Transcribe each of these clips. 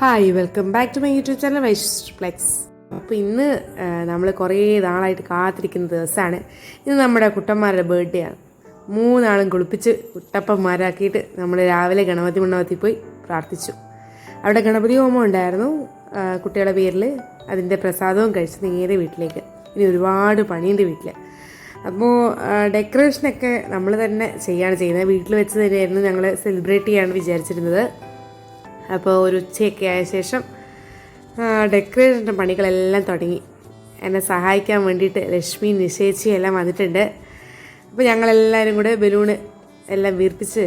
Hi welcome back to my YouTube channel വൈഷ്പ്ലെക്സ്. അപ്പോൾ ഇന്ന് നമ്മൾ കുറേ നാളായിട്ട് കാത്തിരിക്കുന്ന ദിവസമാണ്. ഇന്ന് നമ്മുടെ കുട്ടന്മാരുടെ ബർത്ത്ഡേ ആണ്. മൂന്നാളും കുളിപ്പിച്ച് കുട്ടപ്പന്മാരാക്കിയിട്ട് നമ്മൾ രാവിലെ ഗണപതി മണ്ഡപത്തിൽ പോയി പ്രാർത്ഥിച്ചു. അവിടെ ഗണപതി ഹോമം ഉണ്ടായിരുന്നു കുട്ടികളുടെ പേരിൽ. അതിൻ്റെ പ്രസാദവും കഴിച്ച് നേരെ വീട്ടിലേക്ക്. ഇനി ഒരുപാട് പണിയുണ്ട് വീട്ടിൽ. അപ്പോൾ ഡെക്കറേഷനൊക്കെ നമ്മൾ തന്നെ ചെയ്യുന്നത്. വീട്ടിൽ വെച്ച് തന്നെയായിരുന്നു ഞങ്ങൾ സെലിബ്രേറ്റ് ചെയ്യാൻ വിചാരിച്ചിരുന്നത്. അപ്പോൾ ഒരു ഉച്ചയൊക്കെ ആയ ശേഷം ഡെക്കറേഷൻ്റെ പണികളെല്ലാം തുടങ്ങി. എന്നെ സഹായിക്കാൻ വേണ്ടിയിട്ട് ലക്ഷ്മി നിശ്ചയിച്ച് എല്ലാം വന്നിട്ടുണ്ട്. അപ്പോൾ ഞങ്ങളെല്ലാവരും കൂടെ ബലൂണ് എല്ലാം വീർപ്പിച്ച്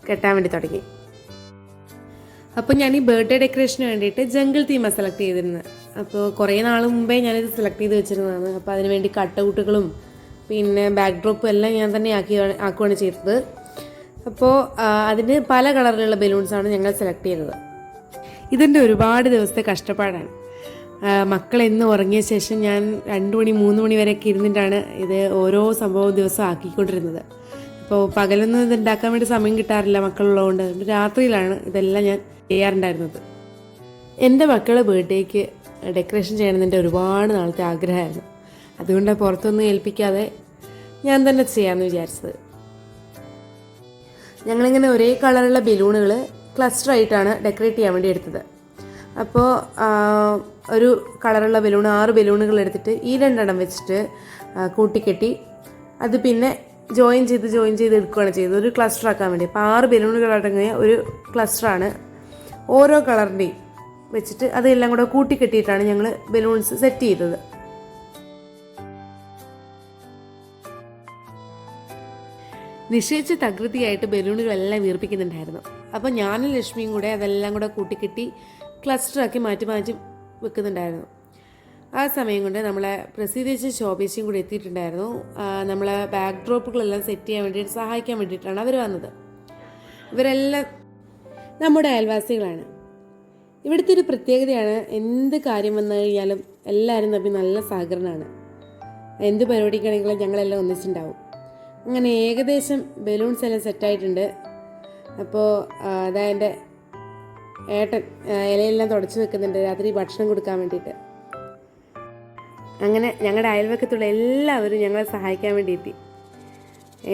കെട്ടാൻ വേണ്ടി തുടങ്ങി. അപ്പോൾ ഞാൻ ഈ ബർത്ത്ഡേ ഡെക്കറേഷന് വേണ്ടിയിട്ട് ജംഗിൾ തീമാണ് സെലക്ട് ചെയ്തിരുന്നത്. അപ്പോൾ കുറേ നാൾ മുമ്പേ ഞാനിത് സെലക്ട് ചെയ്ത് വെച്ചിരുന്നതാണ്. അപ്പോൾ അതിന് വേണ്ടി കട്ടൗട്ടുകളും പിന്നെ ബാക്ക് ഡ്രോപ്പും എല്ലാം ഞാൻ തന്നെ ആക്കുകയാണ് ചെയ്തത്. അപ്പോൾ അതിന് പല കളറിലുള്ള ബലൂൺസാണ് ഞങ്ങൾ സെലക്ട് ചെയ്തത്. ഇതിൻ്റെ ഒരുപാട് ദിവസത്തെ കഷ്ടപ്പാടാണ്. മക്കളെന്ന് ഉറങ്ങിയ ശേഷം ഞാൻ 2 മണി 3 മണി വരെയൊക്കെ ഇരുന്നിട്ടാണ് ഇത് ഓരോ സംഭവം ദിവസം ആക്കിക്കൊണ്ടിരുന്നത്. അപ്പോൾ പകലൊന്നും ഇത് ഉണ്ടാക്കാൻ വേണ്ടി സമയം കിട്ടാറില്ല മക്കളുള്ളതുകൊണ്ട്. രാത്രിയിലാണ് ഇതെല്ലാം ഞാൻ ചെയ്യാറുണ്ടായിരുന്നത്. എൻ്റെ മക്കളുടെ ബർത്ത്ഡേക്ക് ഡെക്കറേഷൻ ചെയ്യണമെന്ന് ഒരുപാട് നാളത്തെ ആഗ്രഹമായിരുന്നു. അതുകൊണ്ട് പുറത്തൊന്നും ഏൽപ്പിക്കാതെ ഞാൻ തന്നെ ചെയ്യാമെന്ന് വിചാരിച്ചത്. ഞങ്ങളിങ്ങനെ ഒരേ കളറുള്ള ബലൂണുകൾ ക്ലസ്റ്ററായിട്ടാണ് ഡെക്കറേറ്റ് ചെയ്യാൻ വേണ്ടി എടുത്തത്. അപ്പോൾ ഒരു കളറുള്ള ബലൂൺ 6 ബലൂണുകൾ എടുത്തിട്ട് ഈ 2 വെച്ചിട്ട് കൂട്ടിക്കെട്ടി അത് പിന്നെ ജോയിൻ ചെയ്ത് എടുക്കുകയാണ് ചെയ്തത്, ഒരു ക്ലസ്റ്റർ ആക്കാൻ വേണ്ടി. അപ്പോൾ 6 ബലൂണുകൾ അടങ്ങിയ ഒരു ക്ലസ്റ്ററാണ്. ഓരോ കളറിൻ്റെയും വെച്ചിട്ട് അതെല്ലാം കൂടെ കൂട്ടിക്കെട്ടിയിട്ടാണ് ഞങ്ങൾ ബലൂൺസ് സെറ്റ് ചെയ്തത്. നിശ്ചയിച്ച് തകൃതിയായിട്ട് ബലൂണുകളെല്ലാം വീർപ്പിക്കുന്നുണ്ടായിരുന്നു. അപ്പോൾ ഞാനും ലക്ഷ്മിയും കൂടെ അതെല്ലാം കൂടെ കൂട്ടിക്കെട്ടി ക്ലസ്റ്ററാക്കി മാറ്റി വെക്കുന്നുണ്ടായിരുന്നു. ആ സമയം കൊണ്ട് നമ്മളെ പ്രസിദ്ധേച്ചും ശോഭേച്ചും കൂടി എത്തിയിട്ടുണ്ടായിരുന്നു. നമ്മളെ ബാക്ക് ഡ്രോപ്പുകളെല്ലാം സെറ്റ് ചെയ്യാൻ വേണ്ടിയിട്ട് സഹായിക്കാൻ വേണ്ടിയിട്ടാണ് അവർ വന്നത്. ഇവരെല്ലാം നമ്മുടെ അയൽവാസികളാണ്. ഇവിടുത്തെ ഒരു പ്രത്യേകതയാണ്, എന്ത് കാര്യം വന്നു കഴിഞ്ഞാലും എല്ലാവരും തമ്മിൽ നല്ല സഹകരണമാണ്. എന്ത് പരിപാടിക്കാണെങ്കിലും ഞങ്ങളെല്ലാം ഒന്നിച്ചുണ്ടാവും. അങ്ങനെ ഏകദേശം ബലൂൺസ് എല്ലാം സെറ്റായിട്ടുണ്ട്. അപ്പോൾ അതാ എൻ്റെ ഏട്ടൻ ഇലയെല്ലാം തുടച്ച് വെക്കുന്നുണ്ട് രാത്രി ഭക്ഷണം കൊടുക്കാൻ വേണ്ടിയിട്ട്. അങ്ങനെ ഞങ്ങളുടെ അയൽവക്കത്തുള്ള എല്ലാവരും ഞങ്ങളെ സഹായിക്കാൻ വേണ്ടി എത്തി.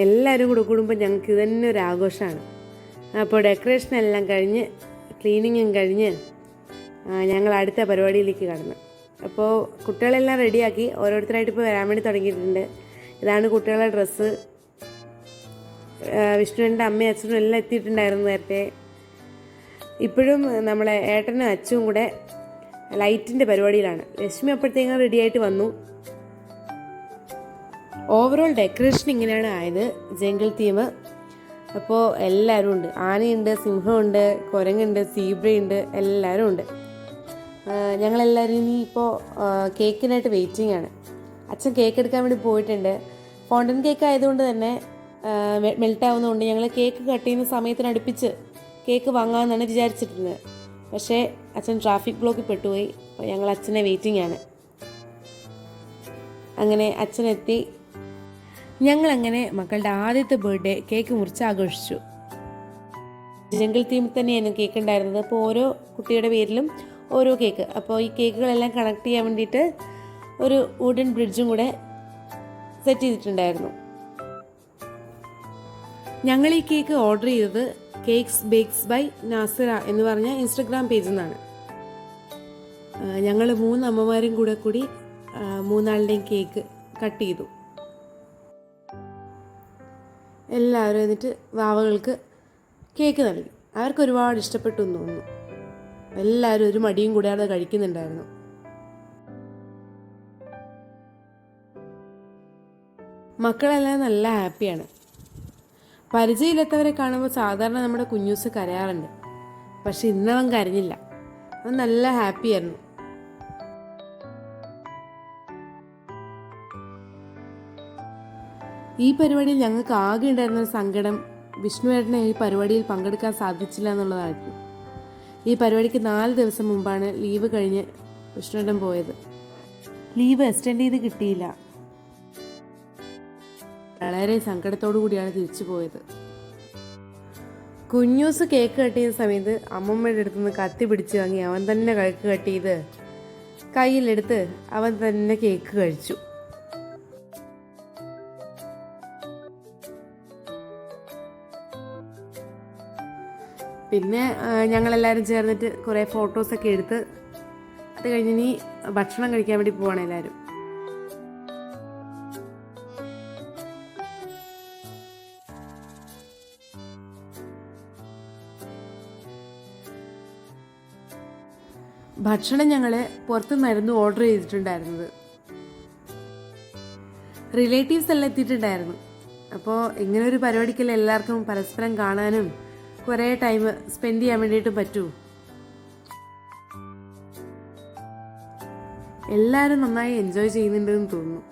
എല്ലാവരും കൂടെ കൂടുമ്പോൾ ഞങ്ങൾക്ക് ഇത് തന്നെ ഒരു ആഘോഷമാണ്. അപ്പോൾ ഡെക്കറേഷനെല്ലാം കഴിഞ്ഞ് ക്ലീനിങ്ങും കഴിഞ്ഞ് ഞങ്ങൾ അടുത്ത പരിപാടിയിലേക്ക് കടന്നു. അപ്പോൾ കുട്ടികളെല്ലാം റെഡിയാക്കി ഓരോരുത്തരായിട്ട് ഇപ്പോൾ വരാൻ വേണ്ടി തുടങ്ങിയിട്ടുണ്ട്. ഇതാണ് കുട്ടികളുടെ ഡ്രസ്സ്. വിഷ്ണുവിൻ്റെ അമ്മയും അച്ഛനും എല്ലാം എത്തിയിട്ടുണ്ടായിരുന്നു നേരത്തെ. ഇപ്പോഴും നമ്മളെ ഏട്ടനും അച്ഛനും കൂടെ ലൈറ്റിൻ്റെ പരിപാടിയിലാണ്. ലക്ഷ്മി അപ്പോഴത്തേക്കും റെഡിയായിട്ട് വന്നു. ഓവറോൾ ഡെക്കറേഷൻ ഇങ്ങനെയാണ് ആയത്, ജംഗിൾ തീം. അപ്പോൾ എല്ലാവരും ഉണ്ട്. ആനയുണ്ട്, സിംഹമുണ്ട്, കുരങ്ങുണ്ട്, സീബ്രയുണ്ട്, എല്ലാവരും ഉണ്ട്. ഞങ്ങളെല്ലാവരും ഇനി ഇപ്പോൾ കേക്കിനായിട്ട് വെയിറ്റിംഗ് ആണ്. അച്ഛൻ കേക്ക് എടുക്കാൻ വേണ്ടി പോയിട്ടുണ്ട്. ഫോണ്ടൻ കേക്ക് ആയതുകൊണ്ട് തന്നെ മെൽട്ടാവുന്നതുകൊണ്ട് ഞങ്ങൾ കേക്ക് കട്ട് ചെയ്യുന്ന സമയത്തിന് അടുപ്പിച്ച് കേക്ക് വാങ്ങാമെന്നാണ് വിചാരിച്ചിരുന്നത്. പക്ഷേ അച്ഛൻ ട്രാഫിക് ബ്ലോക്കിൽ പെട്ടുപോയി. അപ്പോൾ ഞങ്ങൾ അച്ഛനെ വെയിറ്റിംഗ് ആണ്. അങ്ങനെ അച്ഛനെത്തി. ഞങ്ങളങ്ങനെ മക്കളുടെ ആദ്യത്തെ ബർത്ത്ഡേ കേക്ക് മുറിച്ച് ആഘോഷിച്ചു. ജംഗിൾ തീമിൽ തന്നെയായിരുന്നു കേക്ക് ഉണ്ടായിരുന്നത്. അപ്പോൾ ഓരോ കുട്ടിയുടെ പേരിലും ഓരോ കേക്ക്. അപ്പോൾ ഈ കേക്കുകളെല്ലാം കണക്ട് ചെയ്യാൻ വേണ്ടിയിട്ട് ഒരു വുഡൻ ബ്രിഡ്ജും കൂടെ സെറ്റ് ചെയ്തിട്ടുണ്ടായിരുന്നു. ഞങ്ങൾ ഈ കേക്ക് ഓർഡർ ചെയ്തത് കേക്ക്സ് ബേക്സ് ബൈ നാസിറ എന്ന് പറഞ്ഞ ഇൻസ്റ്റഗ്രാം പേജിൽ നിന്നാണ്. ഞങ്ങൾ 3 അമ്മമാരും കൂടി 3 ആളുടെയും കേക്ക് കട്ട് ചെയ്തു. എല്ലാവരും എന്നിട്ട് വാവകൾക്ക് കേക്ക് നൽകി. അവർക്ക് ഒരുപാട് ഇഷ്ടപ്പെട്ടു എന്ന് തോന്നുന്നു. എല്ലാവരും ഒരു മടിയും കൂടാതെ കഴിക്കുന്നുണ്ടായിരുന്നു. മക്കളെല്ലാം നല്ല ഹാപ്പിയാണ്. പരിചയമില്ലാത്തവരെ കാണുമ്പോൾ സാധാരണ നമ്മുടെ കുഞ്ഞൂസ് കരയാറുണ്ട്. പക്ഷെ ഇന്നവൻ കരഞ്ഞില്ല. അവൻ നല്ല ഹാപ്പിയായിരുന്നു. ഈ പരിപാടിയിൽ ഞങ്ങൾക്ക് ആകെ ഉണ്ടായിരുന്ന സങ്കടം വിഷ്ണുവേട്ടനെ ഈ പരിപാടിയിൽ പങ്കെടുക്കാൻ സാധിച്ചില്ല എന്നുള്ളതായിരുന്നു. ഈ പരിപാടിക്ക് 4 ദിവസം മുമ്പാണ് ലീവ് കഴിഞ്ഞ് വിഷ്ണുവേട്ടൻ പോയത്. ലീവ് എക്സ്റ്റെൻഡ് ചെയ്ത് കിട്ടിയില്ല. വളരെ സങ്കടത്തോടു കൂടിയാണ് തിരിച്ചു പോയത്. കുഞ്ഞൂസ് കേക്ക് കട്ട് ചെയ്യുന്ന സമയത്ത് അമ്മമ്മയുടെ അടുത്ത് നിന്ന് കത്തി പിടിച്ച് വാങ്ങി അവൻ തന്നെ കേക്ക് കട്ട് ചെയ്ത് കയ്യിലെടുത്ത് അവൻ തന്നെ കേക്ക് കഴിച്ചു. പിന്നെ ഞങ്ങളെല്ലാവരും ചേർന്നിട്ട് കുറേ ഫോട്ടോസൊക്കെ എടുത്ത് അത് കഴിഞ്ഞ് ഇനി ഭക്ഷണം കഴിക്കാൻ വേണ്ടി പോവാണ് എല്ലാവരും. ഭക്ഷണം ഞങ്ങൾ പുറത്തുനിന്നായിരുന്നു ഓർഡർ ചെയ്തിട്ടുണ്ടായിരുന്നത്. റിലേറ്റീവ്സ് എല്ലാം എത്തിയിട്ടുണ്ടായിരുന്നു. അപ്പോൾ ഇങ്ങനെ ഒരു പരിപാടിക്കല്ലേ എല്ലാവർക്കും പരസ്പരം കാണാനും കുറേ ടൈം സ്പെൻഡ് ചെയ്യാൻ വേണ്ടിയിട്ട് പറ്റൂ. എല്ലാവരും നന്നായി എൻജോയ് ചെയ്യുന്നുണ്ടെന്ന് തോന്നുന്നു.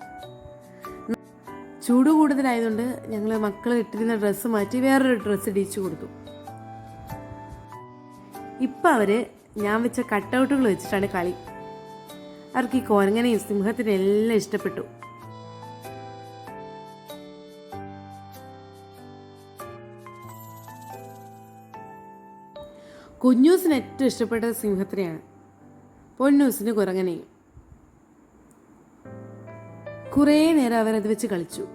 ചൂട് കൂടുതലായതുകൊണ്ട് ഞങ്ങൾ മക്കൾ ഇട്ടിരുന്ന ഡ്രസ്സ് മാറ്റി വേറൊരു ഡ്രസ്സ് ഇടിച്ചു കൊടുത്തു. ഇപ്പം അവർ ഞാൻ വെച്ച കട്ടൗട്ടുകൾ വെച്ചിട്ടാണ് കളി. അവർക്ക് ഈ കോരങ്ങനെയും സിംഹത്തിനും എല്ലാം ഇഷ്ടപ്പെട്ടു. കുഞ്ഞൂസിന് ഏറ്റവും ഇഷ്ടപ്പെട്ടത് സിംഹത്തിനെയാണ്, പൊന്നൂസിന് കുരങ്ങനെയും. കുറേ നേരം അവരത് വെച്ച് കളിച്ചു.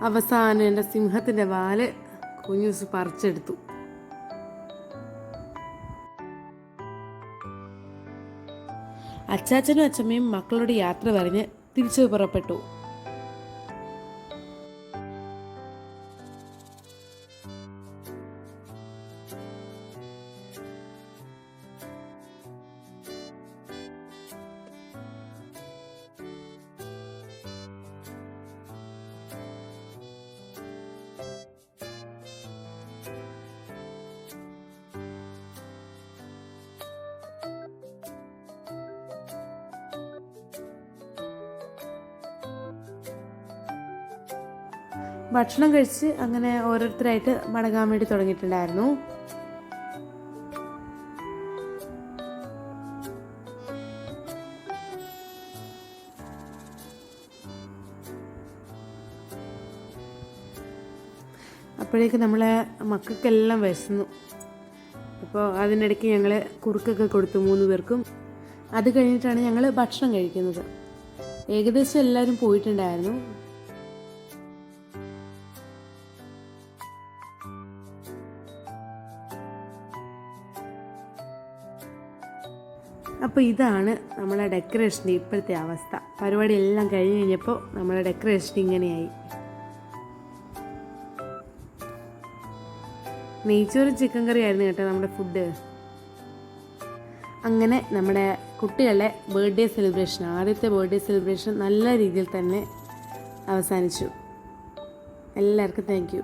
അവസാനം എൻ്റെ സിംഹത്തിൻ്റെ വാല് കുഞ്ഞൂസ് പറിച്ചെടുത്തു. അച്ചാച്ചനും അച്ചമ്മയും മക്കളോട് യാത്ര പറഞ്ഞ് തിരിച്ചു പുറപ്പെട്ടു. ഭക്ഷണം കഴിച്ച് അങ്ങനെ ഓരോരുത്തരായിട്ട് മടങ്ങാൻ വേണ്ടി തുടങ്ങിയിട്ടുണ്ടായിരുന്നു. അപ്പോഴേക്ക് നമ്മളെ മക്കൾക്കെല്ലാം വിശന്നു. അപ്പോൾ അതിനിടയ്ക്ക് ഞങ്ങൾ കുറുക്കൊക്കെ കൊടുത്തു 3 പേർക്കും. അത് കഴിഞ്ഞിട്ടാണ് ഞങ്ങൾ ഭക്ഷണം കഴിക്കുന്നത്. ഏകദേശം എല്ലാവരും പോയിട്ടുണ്ടായിരുന്നു. അപ്പോൾ ഇതാണ് നമ്മളെ ഡെക്കറേഷൻ്റെ ഇപ്പോഴത്തെ അവസ്ഥ. പരിപാടി എല്ലാം കഴിഞ്ഞ് കഴിഞ്ഞപ്പോൾ നമ്മളെ ഡെക്കറേഷൻ ഇങ്ങനെയായി. നെയ്ച്ചോറും ചിക്കൻ കറി ആയിരുന്നു കേട്ടോ നമ്മുടെ ഫുഡ്. അങ്ങനെ നമ്മുടെ കുട്ടികളുടെ ബർത്ത്ഡേ സെലിബ്രേഷൻ, ആദ്യത്തെ ബർത്ത്ഡേ സെലിബ്രേഷൻ നല്ല രീതിയിൽ തന്നെ അവസാനിച്ചു. എല്ലാവർക്കും താങ്ക് യു.